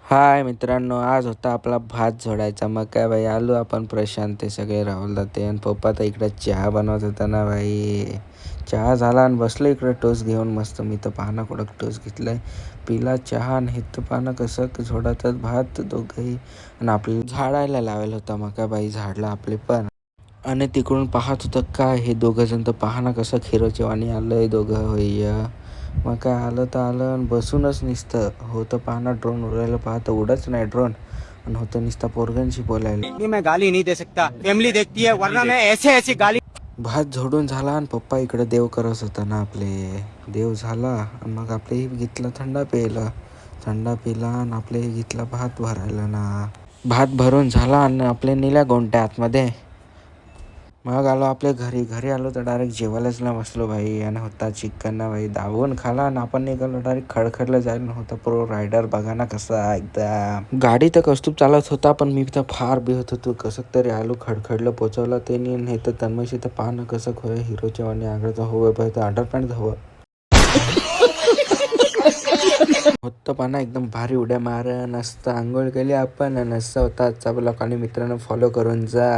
हाय मित्रांनो, आज होता आपला भात झोडायचा. मग काय भाई, आलो आपण प्रशांत ते सगळे राहुल दाते आणि पप्पा तर इकडे चहा बनवत होता ना भाई. चहा झाला आणि बसलो इकडे टोस्ट घेऊन मस्त. मी तर पाहणं कडक टोस्ट घेतलाय, पिला चहा आणि हे तर पाहणं कसं झोडतात भात दोघंही. आणि आपले झाडायला लावेल होता. मग काय भाई, झाडला आपले पण. आणि तिकडून पाहत होतं काय हे दोघं जण, तर पाहणं कसं खिरोचे वाणी आलंय दोघं होय. मग काय आलं तर आलं आणि बसूनच निसतं होतं. पाहणं ड्रोन उडायला पाहतं, उडच नाही ड्रोन. आणि होतं निसता पोरगांशी बोलायला. मैं गाली नहीं दे सकता, फैमिली देखती है वरना मैं ऐसे ऐसे गाली. भात झोडून झाला आणि पप्पा इकडे देव करत होता ना आपले. देव झाला आणि मग आपले घेतलं थंडा प्यायला. थंडा पिला आणि आपले घेतला भात भरायला ना. भात भरून झाला आणि आपले नेल्या गोंट्या आतमध्ये. मग आलो आपल्या घरी आलो तर डायरेक्ट जेवायलाच ना बसलो भाई. आणि होता चिकन ना भाई, दावून खाला आणि आपण निघालो डायरेक्ट खडखडला जायला. होता प्रो रायडर बघा ना कसा एकदम. गाडी तर कौस्तुभ चालत होता, पण मी तर फार बिहत होतो. कसं तरी आलो, खडखडलं पोचवलं ते नाही तर तन्मयशी तर पाहणं कसं खोय हिरोच्या वाणी आगळचं हवं पाहिजे, अंडरपॅन्ट हवं होतं. पाना एकदम भारी उड्या मार नसतं. आंघोळ केली आपण नसतं होता आजचा ब्लॉग. आणि मित्रांनो फॉलो करून जा.